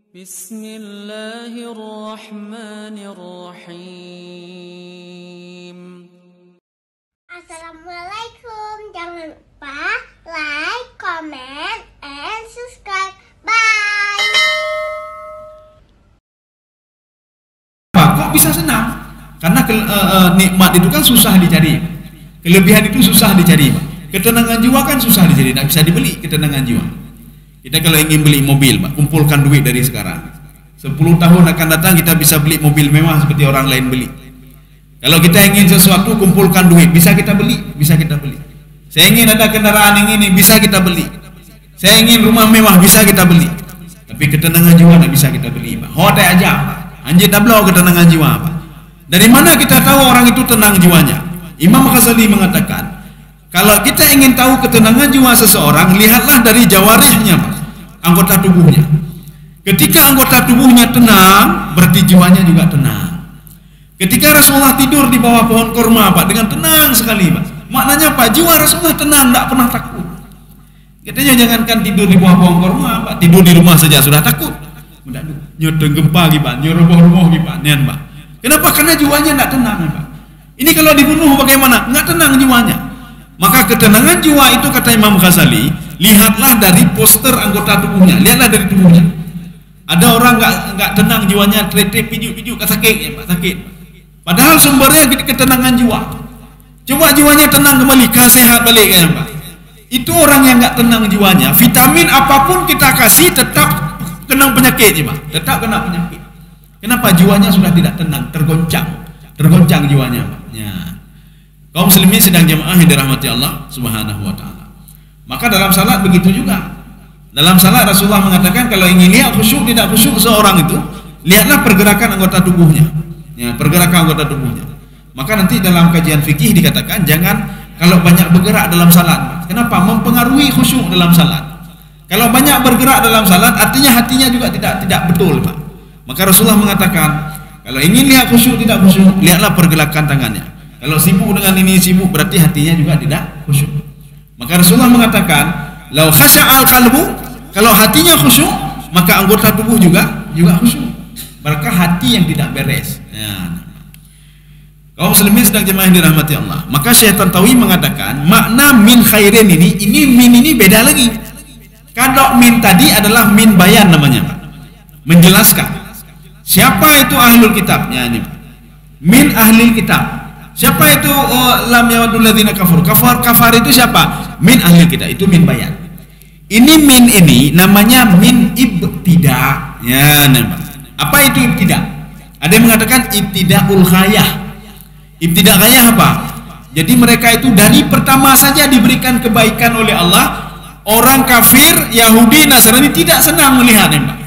Bismillahirrahmanirrahim. Assalamualaikum. Jangan lupa like, comment, and subscribe. Bye. Kok bisa senang? Karena nikmat itu kan susah dicari, kelebihan itu susah dicari, ketenangan jiwa kan susah dicari, tidak bisa dibeli ketenangan jiwa. Kita kalau ingin beli mobil, Pak, kumpulkan duit dari sekarang. 10 tahun akan datang kita bisa beli mobil mewah seperti orang lain beli. Kalau kita ingin sesuatu, kumpulkan duit, bisa kita beli, bisa kita beli. Saya ingin ada kendaraan ini, bisa kita beli. Saya ingin rumah mewah, bisa kita beli. Tapi ketenangan jiwa tidak bisa kita beli, Pak. Hotel aja, Pak. Anjir tablau ketenangan jiwa, Pak. Dari mana kita tahu orang itu tenang jiwanya? Imam Ghazali mengatakan, kalau kita ingin tahu ketenangan jiwa seseorang, lihatlah dari jawarihnya, Pak, anggota tubuhnya. Ketika anggota tubuhnya tenang, berarti jiwanya juga tenang. Ketika Rasulullah tidur di bawah pohon kurma, Pak, dengan tenang sekali, Pak. Maknanya apa? Jiwa Rasulullah tenang, tidak pernah takut. Katanya jangankan tidur di bawah pohon kurma, Pak, tidur di rumah saja sudah takut. Nyodeng gempa, Pak, nyoroboh-roboh, Pak, nian, Pak. Kenapa? Karena jiwanya tidak tenang, Pak. Ini kalau dibunuh bagaimana? Nggak tenang jiwanya. Maka ketenangan jiwa itu, kata Imam Ghazali, lihatlah dari poster anggota tubuhnya, lihatlah dari tubuhnya. Ada orang nggak tenang jiwanya, trete pijuk-pijuk, sakit, Pak, sakit. Padahal sumbernya ketenangan jiwa. Coba jiwanya tenang kembali, sehat balik, ya, Pak. Itu orang yang nggak tenang jiwanya, vitamin apapun kita kasih tetap kena penyakit, Pak. Tetap kena penyakit. Kenapa? Jiwanya sudah tidak tenang, tergoncang jiwanya, Pak. Ya. Kaum muslimin sedang jamaah yang dirahmati Allah Subhanahu wa taala. Maka dalam salat begitu juga. Dalam salat Rasulullah mengatakan kalau ingin lihat khusyuk tidak khusyuk seorang itu, lihatlah pergerakan anggota tubuhnya. Ya, pergerakan anggota tubuhnya. Maka nanti dalam kajian fikih dikatakan jangan kalau banyak bergerak dalam salat. Kenapa? Mempengaruhi khusyuk dalam salat. Kalau banyak bergerak dalam salat artinya hatinya juga tidak betul, Pak. Maka Rasulullah mengatakan kalau ingin lihat khusyuk tidak khusyuk, lihatlah pergerakan tangannya. Kalau sibuk dengan ini sibuk berarti hatinya juga tidak khusyuk. Maka Rasulullah mengatakan, "Lau khasha'al qalbu", kalau hatinya khusyuk, maka anggota tubuh juga khusyuk. Berkah hati yang tidak beres. Ya. Kaum muslimin sedang jemaah yang dirahmati Allah. Maka Syekh Tantawi mengatakan, makna min khairin ini min ini beda lagi. Kalau min tadi adalah min bayan namanya, Pak. Menjelaskan. Siapa itu ahlul kitabnya ini, Pak? Min ahlil kitab. Siapa itu lam yawadul ladzina kafar? Kafar itu siapa? Min ahli kita, itu min bayan. Ini min ini namanya min ibtida. Ya, namanya. Apa itu ibtida? Ada yang mengatakan ibtidaul ghayah. Ibtida ghayah apa? Jadi mereka itu dari pertama saja diberikan kebaikan oleh Allah. Orang kafir, Yahudi, Nasrani tidak senang melihatnya, Pak.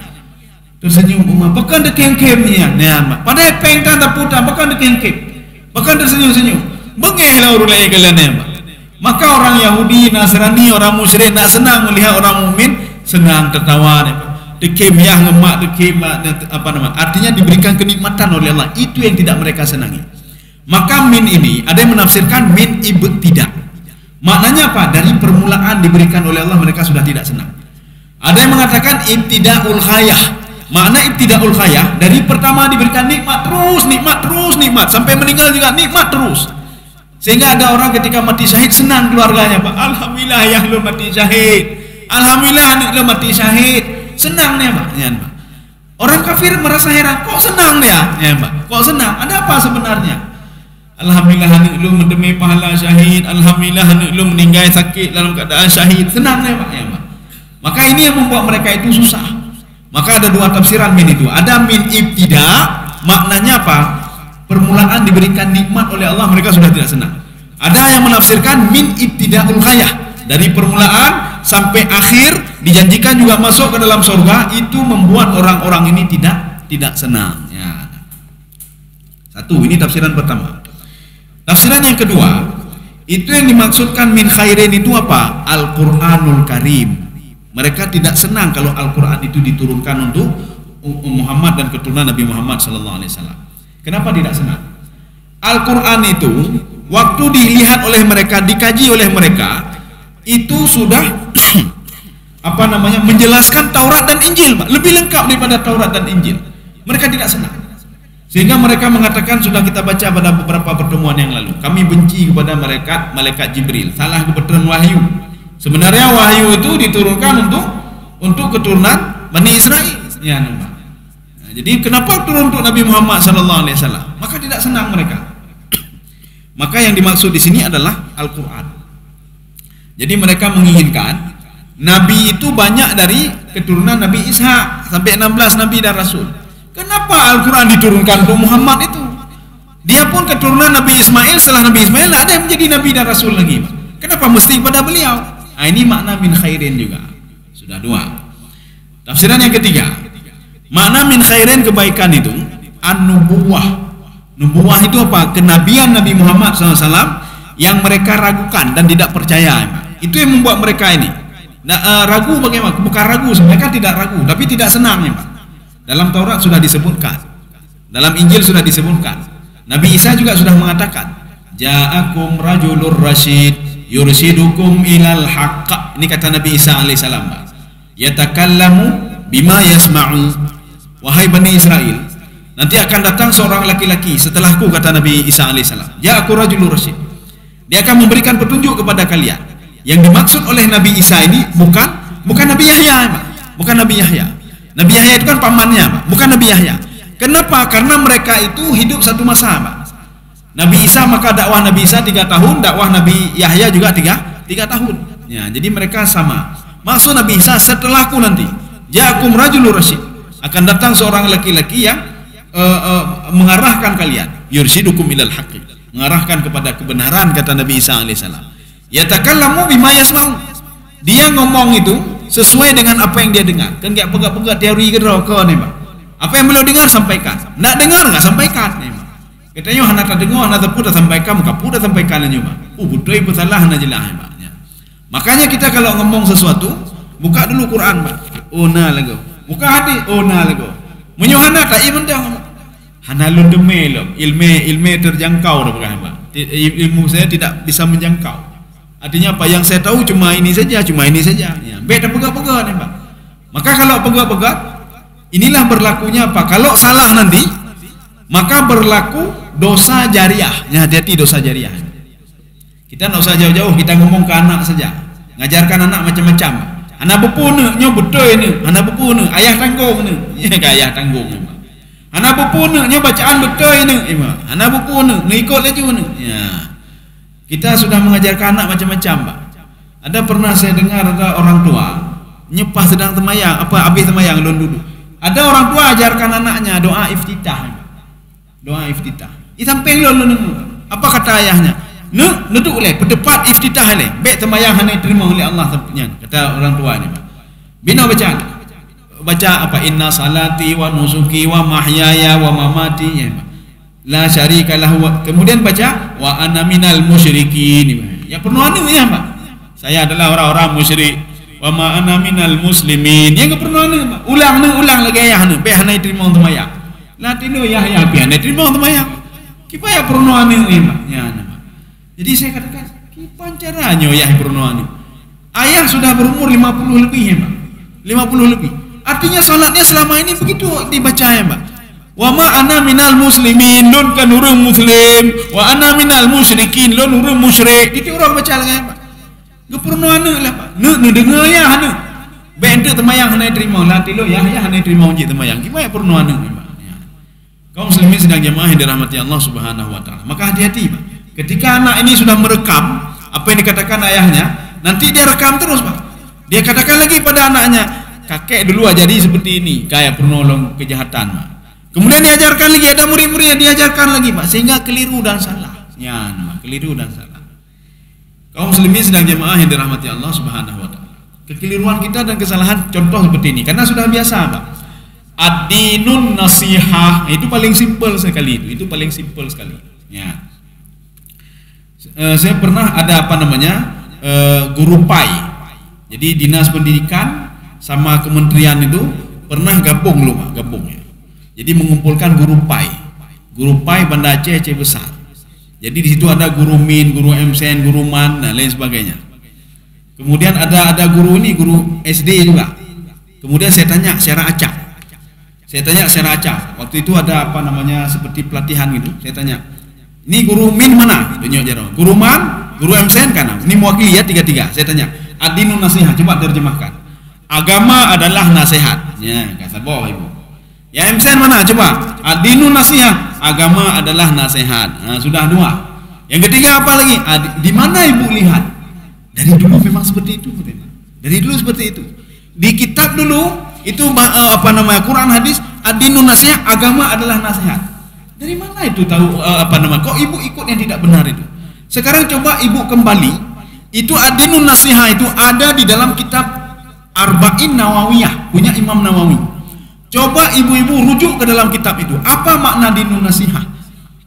Tersenyum, bahkan dekeng-kengnya, Pak. Padahal pengen putar, bahkan dekeng-keng. Bahkan tersenyum-senyum. Bengehlah urulai kalian, Pak. Maka orang Yahudi, Nasrani, orang musyrik tak senang melihat orang mukmin, senang tertawa, Pak. Dekem ya ngemak, dekem apa nama? Artinya diberikan kenikmatan oleh Allah. Itu yang tidak mereka senangi. Maka min ini ada yang menafsirkan min ibtida. Maknanya apa? Dari permulaan diberikan oleh Allah mereka sudah tidak senang. Ada yang mengatakan ibtidaul khayah. Makna ibtidaul khayah dari pertama diberikan nikmat terus nikmat sampai meninggal juga nikmat terus. Sehingga ada orang ketika mati syahid senang keluarganya, Pak. Alhamdulillah ya lu mati syahid. Alhamdulillah anak lu mati syahid. Senang nih, Pak. Ya, Pak. Orang kafir merasa heran, kok senang dia? Ya, Pak. Kok senang? Ada apa sebenarnya? Alhamdulillah anak lu mendemi pahala syahid. Alhamdulillah anak lu meninggal sakit dalam keadaan syahid. Senang nih, Pak. Ya, Pak. Maka ini yang membuat mereka itu susah. Maka ada dua tafsiran min itu. Ada min ibtida, maknanya apa? Permulaan diberikan nikmat oleh Allah mereka sudah tidak senang. Ada yang menafsirkan min ibtidaul khayah, dari permulaan sampai akhir dijanjikan juga masuk ke dalam surga, itu membuat orang-orang ini tidak senang. Ya. Satu, ini tafsiran pertama. Tafsiran yang kedua, itu yang dimaksudkan min khairin itu apa? Al-Qur'anul Karim. Mereka tidak senang kalau Al-Quran itu diturunkan untuk Muhammad dan keturunan Nabi Muhammad SAW. Kenapa tidak senang? Al-Quran itu waktu dilihat oleh mereka, dikaji oleh mereka, itu sudah menjelaskan Taurat dan Injil, Pak. Lebih lengkap daripada Taurat dan Injil. Mereka tidak senang. Sehingga mereka mengatakan, sudah kita baca pada beberapa pertemuan yang lalu, kami benci kepada malaikat Jibril. Salah kebetulan wahyu. Sebenarnya wahyu itu diturunkan untuk keturunan Bani Israel. Ya, nah, jadi kenapa turun untuk Nabi Muhammad SAW? Maka tidak senang mereka. Maka yang dimaksud di sini adalah Al-Quran. Jadi mereka menginginkan Nabi itu banyak dari keturunan Nabi Ishak, sampai 16 Nabi dan Rasul. Kenapa Al-Quran diturunkan untuk Muhammad itu? Dia pun keturunan Nabi Ismail. Setelah Nabi Ismail ada yang menjadi Nabi dan Rasul lagi. Kenapa mesti pada beliau? Nah, ini makna min khairin juga. Sudah dua. Tafsiran yang ketiga, makna min khairin kebaikan itu an-nubuwah. Nubuwah itu apa? Kenabian Nabi Muhammad SAW yang mereka ragukan dan tidak percaya. Itu yang membuat mereka ini ragu. Bagaimana? Bukan ragu, mereka tidak ragu, tapi tidak senang, Pak. Dalam Taurat sudah disebutkan, dalam Injil sudah disebutkan, Nabi Isa juga sudah mengatakan, ja'akum rajulur rasyid yursidukum ilal haqq. Ini kata Nabi Isa alaihissalam, yatakallamu bima yasma'u. Wahai Bani Israel, nanti akan datang seorang laki-laki setelahku, kata Nabi Isa alaihissalam, ja'akum rajulur rasyid. Dia akan memberikan petunjuk kepada kalian. Yang dimaksud oleh Nabi Isa ini bukan Nabi Yahya, Pak. Bukan Nabi Yahya. Nabi Yahya itu kan pamannya, Pak. Bukan Nabi Yahya. Kenapa? Karena mereka itu hidup satu masa, Pak. Nabi Isa, maka dakwah Nabi Isa 3 tahun, dakwah Nabi Yahya juga 3 tahun. Ya, jadi mereka sama. Maksud Nabi Isa, setelahku nanti, ja'akum rajulur rasyid, akan datang seorang laki-laki yang mengarahkan kalian, yursidukum ilal haqqi, mengarahkan kepada kebenaran, kata Nabi Isa alaihissalam. Yatakallamu bima yasma'u. Dia ngomong itu sesuai dengan apa yang dia dengar. Kan enggak pegat-pegat teori ke rokok nih, Pak. Apa yang beliau dengar sampaikan. Enggak dengar enggak sampaikan nih, Pak. Katanya hana tak dengar, hana tak pudah sampaikan, muka pudah sampaikan aja, Pak. Betul ibu salah hana jelas, Pak. Makanya kita kalau ngomong sesuatu, buka dulu Quran, Pak. Oh nah lagu. Buka hati, oh nah lagu. Menyohana tak iman dah. Hana lu demel, ilmu terjangkau dah, Pak. Ilmu saya tidak bisa menjangkau. Artinya apa? Yang saya tahu cuma ini saja. Ya, beda pegat-pegat, Pak. Maka kalau pegat-pegat, inilah berlakunya apa? Kalau salah nanti, maka berlaku dosa jariah. Ya, hati-hati dosa jariah. Kita tidak usah jauh-jauh, kita ngomong ke anak saja. Ngajarkan anak macam-macam. Anak bepuna, nyo betul ini. Anak bepuna, ayah tanggung ni. Ya, ayah tanggung. Anak bepuna, nyo bacaan betul ini. Anak bepuna, ni ikut laju ni. Ya. Kita sudah mengajarkan anak macam-macam, Pak. Ada pernah saya dengar ada orang tua nyepah sedang temayang, habis temayang lon duduk. Ada orang tua ajarkan anaknya doa iftitah. Doa iftitah. Sampai lon. Apa kata ayahnya? Duduk le, berdepat iftitah le. Baik temayang hanya terima oleh Allah sampainya. Kata orang tua ni, Pak. Bina baca apa? Inna salati wa nusuki wa mahyaya wa mamati, ya, Pak. La syarika lahu. Kemudian baca wa ana minal musyrikin. Ya penuh anu ya, Pak. Saya adalah orang-orang musyrik. Wa ma ana minal muslimin. Yang penuh anu, Pak. Ulang lagi ayah anu. Be hana terima temayang. La tinu ya be hana terima temayang. Kipa ya penuh anu ya, Pak. Ya, Pak. Jadi saya katakan, kipan caranya ya penuh anu. Ayah sudah berumur 50 lebih, ya, Pak. 50 lebih. Artinya salatnya selama ini begitu dibaca, ya, Pak. Wa ma ana minal muslimin, lun kan urang muslim, wa ana minal musyrikin, lun urang musyrik. Itu orang baca lagi, Pak. Gepurno anu lah, Pak. Nu dengar ya anu. Bente temayang hana terima lah tilo ya hana terima uji temayang. Gimana purno anu, Pak. Ya. Kaum muslimin sedang jemaah yang dirahmati Allah Subhanahu wa taala. Maka hati-hati, Pak. Ketika anak ini sudah merekam apa yang dikatakan ayahnya, nanti dia rekam terus, Pak. Dia katakan lagi pada anaknya, kakek dulu ajari seperti ini, kayak penolong kejahatan, Pak. Kemudian diajarkan lagi, ada murid-murid yang diajarkan lagi, Pak, sehingga keliru dan salah. Ya, keliru dan salah. Kaum muslimin sedang jemaah yang dirahmati Allah Subhanahu wa taala. Kekeliruan kita dan kesalahan contoh seperti ini karena sudah biasa, Pak. Ad-dinun nasihah, itu paling simpel sekali itu paling simpel sekali. Ya. Saya pernah ada guru PAI. Jadi Dinas Pendidikan sama kementerian itu pernah gabung loh, Pak, gabungnya. Jadi mengumpulkan guru PAI Banda Aceh Besar. Jadi di situ ada guru Min, guru MSN, guru Man, dan lain sebagainya. Kemudian ada guru SD juga. Kemudian saya tanya secara acak. Waktu itu ada seperti pelatihan gitu. Saya tanya, ini guru min mana? Tunjuk jaro. Guru man, guru MSN kan? Ini mewakili ya tiga. Saya tanya, adinun nasihat, coba terjemahkan. Agama adalah nasihat. Ya, kata bawah ibu. Ya MSN mana? Coba. Adinun nasihat, agama adalah nasihat. Nah, sudah 2. Yang ketiga apa lagi? Di mana ibu lihat? Dari dulu memang seperti itu. Dari dulu seperti itu. Di kitab dulu itu Quran hadis, adinun nasihat, agama adalah nasihat. Dari mana itu tahu kok ibu ikut yang tidak benar itu? Sekarang coba ibu kembali, itu adinun nasihat itu ada di dalam kitab Arba'in Nawawiyah punya Imam Nawawi. Coba ibu-ibu rujuk ke dalam kitab itu. Apa makna dinun nasihat?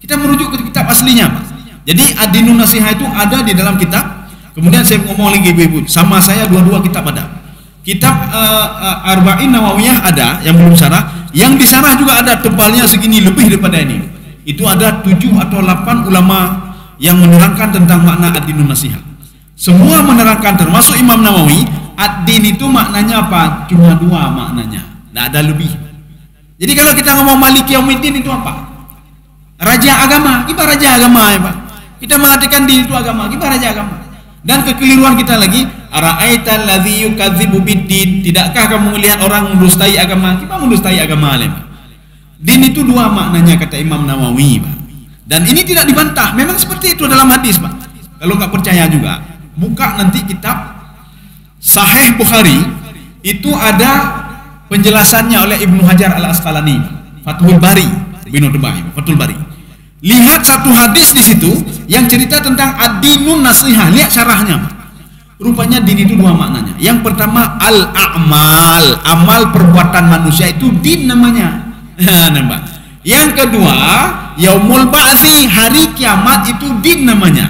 Kita merujuk ke kitab aslinya, Pak. Jadi adinun nasihat itu ada di dalam kitab. Kemudian saya ngomong lagi ibu-ibu, sama saya dua kitab ada. Kitab Arba'in Nawawiyah ada yang belum syarah, yang disarah juga ada, tebalnya segini lebih daripada ini. Itu ada 7 atau 8 ulama yang menerangkan tentang makna ad-dinun nasihat. Semua menerangkan termasuk Imam Nawawi, ad-din itu maknanya apa? Cuma 2 maknanya, tidak ada lebih. Jadi kalau kita ngomong Maliki Yaumiddin itu apa? Raja agama, kita raja agama ya Pak. Kita mengatakan din itu agama, kita raja agama. Dan kekeliruan kita lagi, ara'aital ladzi yukadzibu biddin, tidakkah kamu melihat orang mendustai agama? Kita mendustai agama ya Pak. Din itu 2 maknanya kata Imam Nawawi Pak. Dan ini tidak dibantah, memang seperti itu dalam hadis Pak. Kalau nggak percaya juga, buka nanti kitab Sahih Bukhari, itu ada penjelasannya oleh Ibnu Hajar Al-Asqalani, Fathul Bari, Fathul Bari. Lihat satu hadis di situ yang cerita tentang ad-dinun nasihat. Lihat syarahnya. Rupanya din itu 2 maknanya. Yang pertama al-a'mal, amal perbuatan manusia itu din namanya. Yang kedua yaumul ba'tsi, hari kiamat itu din namanya.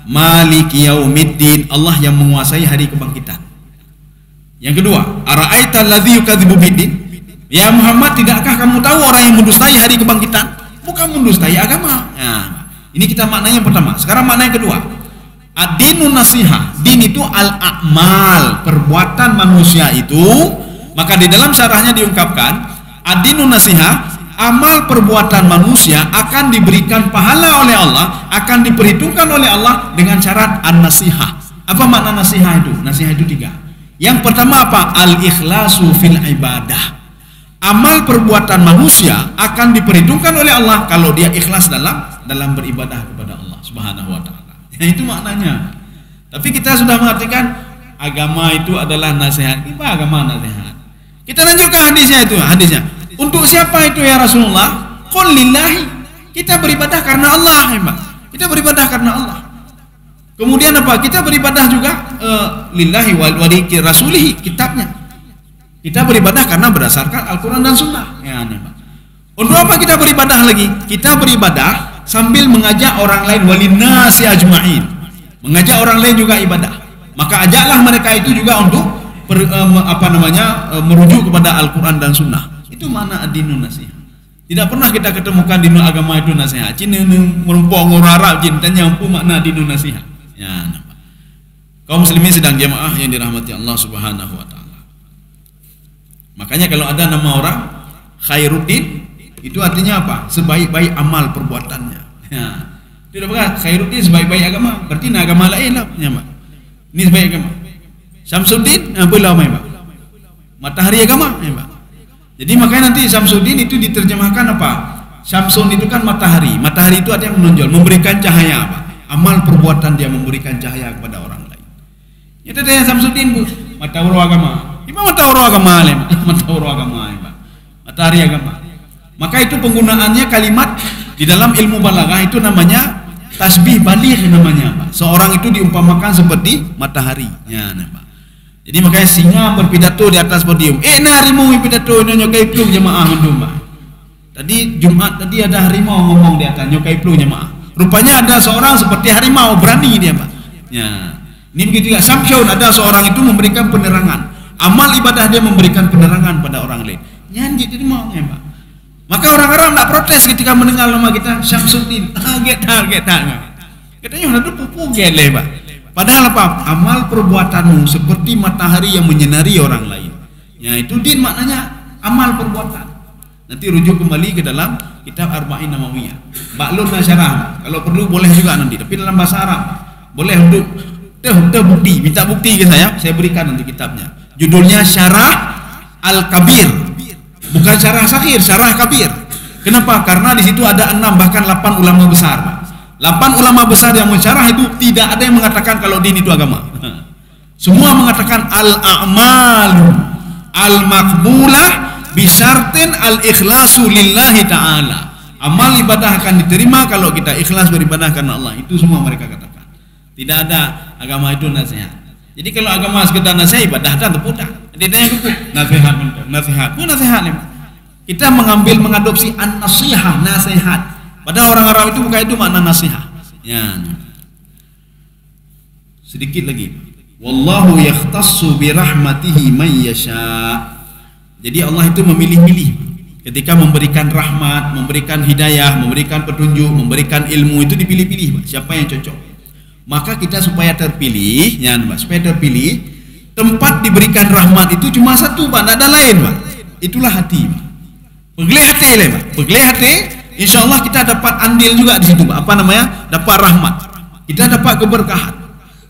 Maliki yaumiddin, Allah yang menguasai hari kebangkitan. Yang kedua, ara'aital ladzi yukadzibu biddin, ya Muhammad, tidakkah kamu tahu orang yang mendustai hari kebangkitan? Bukan mendustai agama. Nah, ini kita maknanya yang pertama. Sekarang makna yang kedua. Ad-dinun nasiha, din itu al-a'mal, perbuatan manusia itu. Maka di dalam syarahnya diungkapkan, ad-dinun nasiha, amal perbuatan manusia akan diberikan pahala oleh Allah, akan diperhitungkan oleh Allah dengan syarat an-nasihah. Apa makna nasihah itu? Nasihah itu 3. Yang pertama apa? Al-ikhlasu fil ibadah. Amal perbuatan manusia akan diperhitungkan oleh Allah kalau dia ikhlas dalam beribadah kepada Allah Subhanahu wa taala. Itu maknanya. Tapi kita sudah mengartikan agama itu adalah nasihat. Apa agama nasihat? Kita lanjutkan hadisnya. Untuk siapa itu ya Rasulullah? Qul lillahi. Kita beribadah karena Allah, ya Pak. Kita beribadah karena Allah. Kemudian apa? Kita beribadah juga lillahi wa li rasulihi, kitabnya. Kita beribadah karena berdasarkan Al-Quran dan Sunnah. Ya, Pak. Untuk apa kita beribadah lagi? Kita beribadah sambil mengajak orang lain, walinasi ajma'in. Mengajak orang lain juga ibadah. Maka ajaklah mereka itu juga untuk merujuk kepada Al-Quran dan Sunnah. Itu mana ad-dinun nasihat. Tidak pernah kita ketemukan dinun agama itu nasihat. Cina merumpok ngurarap jin tanya apa makna dinun nasihat. Ya, Pak. Kaum muslimin sedang jamaah yang dirahmati Allah Subhanahu wa taala. Makanya kalau ada nama orang Khairuddin, itu artinya apa? Sebaik-baik amal perbuatannya. Ya. Tidak apa? Khairuddin sebaik-baik agama. Berarti agama lain lah, ya, Pak. Ini sebaik agama. Syamsuddin apa lama, ya, Pak? Matahari agama, ya, Pak. Jadi makanya nanti Syamsuddin itu diterjemahkan apa? Syamsun itu kan matahari. Matahari itu artinya menonjol, memberikan cahaya, Pak. Amal perbuatan dia memberikan cahaya kepada orang lain. Itu tanya Syamsuddin, Bu. Matahari agama. Matahari agama, matahari agama. Maka itu penggunaannya kalimat di dalam ilmu balaghah itu namanya tasbih baligh namanya, Pak. Seorang itu diumpamakan seperti matahari. Ya, Pak. Jadi makanya singa berpidato di atas podium. Harimau pidato nyokai plung jemaah mendum, Pak. Tadi Jumat tadi ada harimau ngomong di atas nyokai plung jemaah. Rupanya ada seorang seperti harimau, berani dia, Pak. Ya. Ini begitu juga Samsun, ada seorang itu memberikan penerangan. Amal ibadah dia memberikan penerangan pada orang lain. Nyanyi jadi mau, ya, Pak. Maka orang-orang tak protes ketika mendengar nama kita Syamsuddin. Target. Katanya udah pupu gele, Pak. Padahal apa? Amal perbuatanmu seperti matahari yang menyinari orang lain. Ya, itu din maknanya amal perbuatan. Nanti rujuk kembali ke dalam kitab Arba'in Nawawiyah. Baklun syarah. Kalau perlu boleh juga nanti, tapi dalam bahasa Arab. Boleh untuk bukti, minta bukti ke saya berikan nanti kitabnya. Judulnya Syarah Al-Kabir. Bukan Syarah Saghir, Syarah Kabir. Kenapa? Karena di situ ada 6 bahkan 8 ulama besar. 8 ulama besar yang mensyarah itu tidak ada yang mengatakan kalau din itu agama. Semua mengatakan al-a'malu al-maqbulah bisyartin al-ikhlasu lillahi ta'ala. Amal ibadah akan diterima kalau kita ikhlas beribadah karena Allah. Itu semua mereka katakan. Tidak ada agama itu nasihat. Jadi kalau agama sekedar nasihat, ibadah dan terputar. Dia tanya kuku, nasihat. Itu nasihat nih. Kita mengadopsi an-nasihah, nasihat. Padahal orang Arab itu bukan itu makna nasihat. Ya. Sedikit lagi. Wallahu yakhtassu bi rahmatihi man yasha. Jadi Allah itu memilih-milih ketika memberikan rahmat, memberikan hidayah, memberikan petunjuk, memberikan ilmu, itu dipilih-pilih, siapa yang cocok. Maka kita supaya terpilih, ya, supaya terpilih, tempat diberikan rahmat itu cuma satu, Pak, tidak ada lain, Pak. Itulah hati, Pak. Pegelih hati lah, Pak. Pegelih hati, insya Allah kita dapat andil juga di situ, Pak. Apa namanya? Dapat rahmat. Kita dapat keberkahan.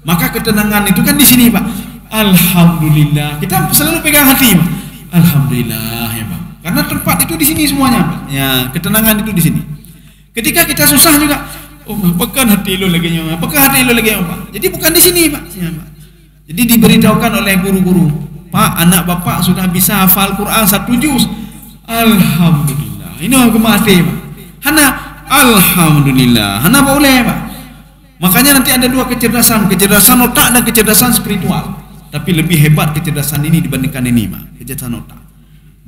Maka ketenangan itu kan di sini, Pak. Alhamdulillah. Kita selalu pegang hati, Pak. Alhamdulillah, ya, Pak. Karena tempat itu di sini semuanya, Pak. Ya, ketenangan itu di sini. Ketika kita susah juga, oh, pekan hati lo lagi, pekan hati lo lagi, Pak. Jadi bukan di sini, Pak. Ya, Pak. Jadi diberitahukan oleh guru-guru, Pak, anak Bapak sudah bisa hafal Quran 1 juz. Alhamdulillah. Ini agama hati, Pak. Hana, alhamdulillah. Hana boleh, Pak. Makanya nanti ada 2 kecerdasan otak dan kecerdasan spiritual. Tapi lebih hebat kecerdasan ini dibandingkan ini, Pak. Kecerdasan otak.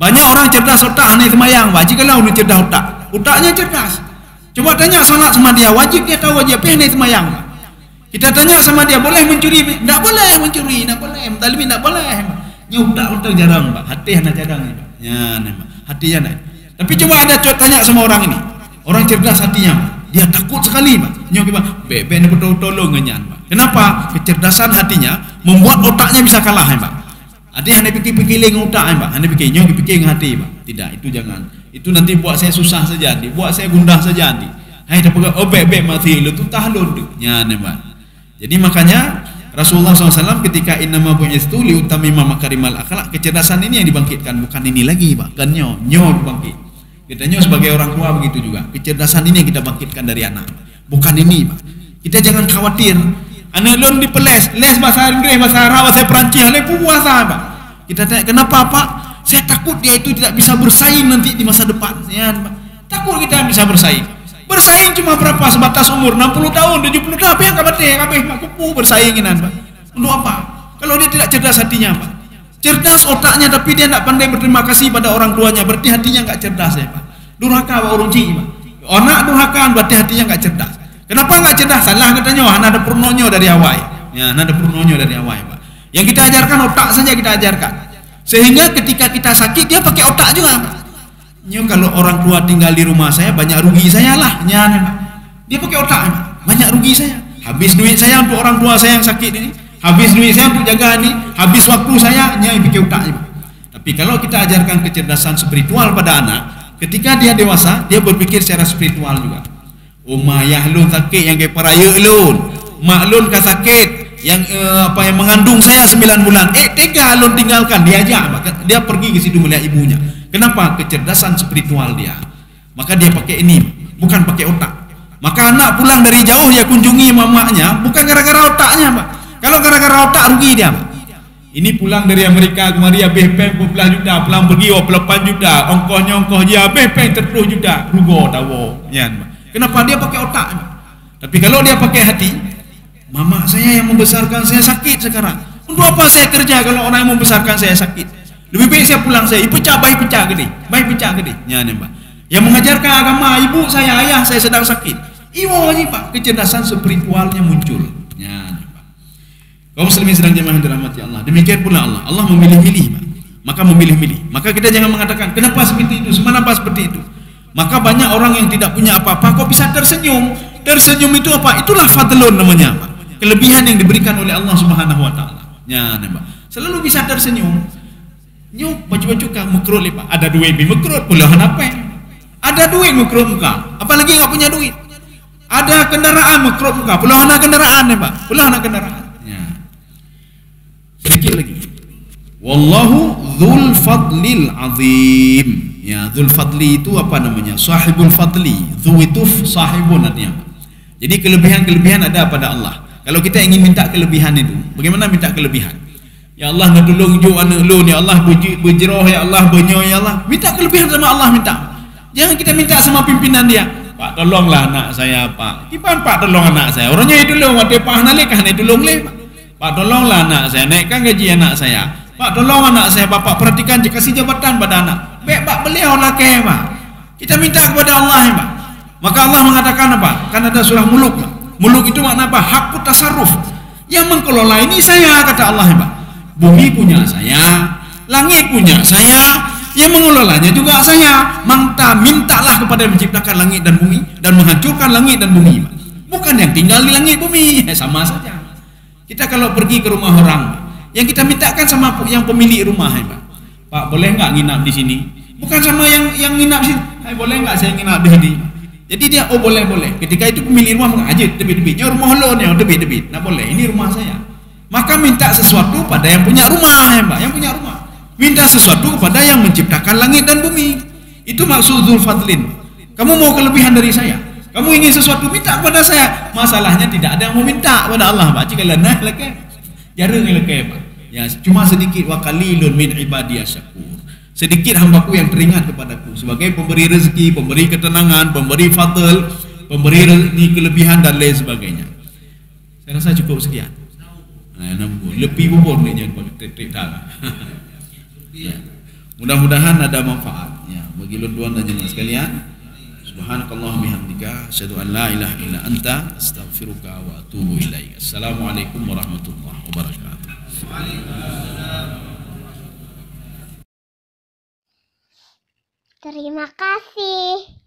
Banyak orang cerdas otak hanya semayang, Pak. Jikalau dia cerdas otaknya cerdas. Coba tanya salat sama dia, wajib dia tahu wajib, hanya semayang, Pak. Kita tanya sama dia, boleh mencuri? Tidak boleh mencuri, tidak boleh. Mentalimi tidak boleh, Pak. Otak jarang, Pak. Hati hanya jarang, Pak. Ya, Pak. Hatinya naik. Tapi coba ada tanya sama orang ini, orang cerdas hatinya, Pak. Dia takut sekali, Pak. Bebe ni betul-betul ngenyan, Pak. Kenapa? Kecerdasan hatinya membuat otaknya bisa kalah, Pak. Ada yang hanya pikir-pikir dengan otak, Pak. Hanya pikir dengan hati, Pak. Tidak, itu jangan. Itu nanti buat saya susah saja, buat saya gundah saja nanti. Hai dah pegang, oh bebe mati lu tu tahlun tu. Ya, Pak. Jadi makanya Rasulullah SAW ketika innama bu'istu liutamima makarimal akhlak, kecerdasan ini yang dibangkitkan, bukan ini lagi, Pak. Kan nyo dibangkit. Kita sebagai orang tua begitu juga. Kecerdasan ini yang kita bangkitkan dari anak. Bukan ini, Pak. Kita jangan khawatir. Anak lon dipeles, les bahasa Inggris, bahasa Arab, bahasa Perancis, hanya puasa, Pak. Kita tanya, kenapa, Pak? Saya takut dia itu tidak bisa bersaing nanti di masa depan. Ya, Pak. Takut kita bisa bersaing. Bersaing cuma berapa? Sebatas umur 60 tahun, 70 tahun. Apa yang kabeh kupu bersainginan, Pak. Untuk apa? Kalau dia tidak cerdas hatinya, Pak. Cerdas otaknya tapi dia tidak pandai berterima kasih pada orang tuanya, berarti hatinya enggak cerdas, ya, Pak. Durhaka Pak Urunci, Pak. Anak durhaka berarti hatinya enggak cerdas. Kenapa enggak cerdas? Salah katanya, wah, ada purnonyo dari awal. Ya, ada purnonyo dari awal, Pak. Yang kita ajarkan otak saja kita ajarkan. Sehingga ketika kita sakit dia pakai otak juga, Pak. Kalau orang tua tinggal di rumah saya banyak rugi saya lah, Pak. Dia pakai otak, Pak. Banyak rugi saya. Habis duit saya untuk orang tua saya yang sakit ini. Habis duit saya untuk jaga ini, habis waktu saya bikin otaknya. Tapi kalau kita ajarkan kecerdasan spiritual pada anak, ketika dia dewasa, dia berpikir secara spiritual juga. Umayah lun sakit yang kayak paraya lun, mak lun kan sakit yang yang mengandung saya 9 bulan. Tega lun tinggalkan dia aja, dia pergi ke situ melihat ibunya. Kenapa? Kecerdasan spiritual dia. Maka dia pakai ini, bukan pakai otak. Maka anak pulang dari jauh ya kunjungi mamanya, bukan gara-gara otaknya, Pak. Kalau gara-gara otak rugi dia, Pak. Ini pulang dari Amerika kemari habis peng 12 juta, pulang pergi 8 juta, ongkos dia habis peng 30 juta, rugo tawo. Ya, Pak. Kenapa? Dia pakai otak, Pak. Tapi kalau dia pakai hati, mama saya yang membesarkan saya sakit sekarang. Untuk apa saya kerja kalau orang yang membesarkan saya sakit? Lebih baik saya pulang saya, bayi pecah gede. Ya, Pak. Yang mengajarkan agama, ibu saya, ayah saya sedang sakit. Iwo ini, Pak, kecerdasan spiritualnya muncul. Ya, Pak. Kaum muslimin sedang jemaah yang dirahmati Allah. Demikian pula Allah. Allah memilih-milih, Pak. Maka memilih-milih. Maka kita jangan mengatakan, kenapa seperti itu? Kenapa seperti itu? Maka banyak orang yang tidak punya apa-apa kok bisa tersenyum. Tersenyum itu apa? Itulah fadlun namanya, Pak. kelebihan yang diberikan oleh Allah Subhanahu wa taala. Ya, nampak. Selalu bisa tersenyum. Nyuk baju-baju kang mekrut lepak. Ada duit bi mekrut pula apa? Ada duit mekrut muka. Apalagi enggak punya duit. Ada kendaraan mekrut muka. Pula anak kendaraan nampak. Pula anak kendaraan. Ya. Sedikit lagi. Wallahu dzul fadlil azim. Ya, dzul fadli itu apa namanya? Sahibul fadli. Dzu itu sahibun artinya. Jadi kelebihan-kelebihan ada pada Allah. Kalau kita ingin minta kelebihan itu, bagaimana minta kelebihan? Ya Allah nak tolong jo anak lu ni, Allah berjerah ya Allah, benyo ya Allah. Minta kelebihan sama Allah minta. Jangan kita minta sama pimpinan dia. Pak tolonglah anak saya, Pak. Kipan Pak tolong anak saya. Orangnya itu tolong, ada Pak nalikah ni tolong le. Pak tolonglah anak saya, naikkan gaji anak saya. Pak tolong anak saya, Bapak perhatikan kasih jabatan pada anak. Baik Pak beliau lah ke Pak. Kita minta kepada Allah Pak. Maka Allah mengatakan apa? Kan ada surah Muluk. Muluk itu makna apa? Hakku tasarruf. Yang mengelola ini saya, kata Allah Pak. Bumi punya saya, langit punya saya, yang mengelolanya juga saya. Mintalah kepada yang menciptakan langit dan bumi dan menghancurkan langit dan bumi Pak. Bukan yang tinggal di langit bumi. Sama saja. Kita kalau pergi ke rumah orang, yang kita mintakan sama yang pemilik rumah Pak. Pak boleh enggak nginap di sini? Bukan sama yang nginap di sini. Hai boleh enggak saya nginap di sini? Jadi dia boleh. Ketika itu pemilik rumah mengajak debit-debitnya rumah lo ni debit-debit. Nah boleh, ini rumah saya. Maka minta sesuatu pada yang punya rumah Pak, yang punya rumah. Minta sesuatu kepada yang menciptakan langit dan bumi. Itu maksud dzul fadlin. Kamu mau kelebihan dari saya? Kamu ingin sesuatu minta kepada saya. Masalahnya tidak ada yang mau minta kepada Allah Pak. Jika lenah leke. Jarang leke Pak. Ya, cuma sedikit wa qalilun min ibadiyas syakur. Sedikit hambaku yang teringat kepadaku sebagai pemberi rezeki, pemberi ketenangan, pemberi fadl, pemberi kelebihan dan lain sebagainya. Saya rasa cukup sekian. Lebih bubur ni jangan pakai trik-trik dah. Ya. Mudah-mudahan ada manfaat ya bagi tuan dan jemaah sekalian. Subhanakallah bihamdika asyhadu an la ilaha illa anta astaghfiruka wa atubu ilaik. Assalamualaikum warahmatullahi wabarakatuh. Terima kasih.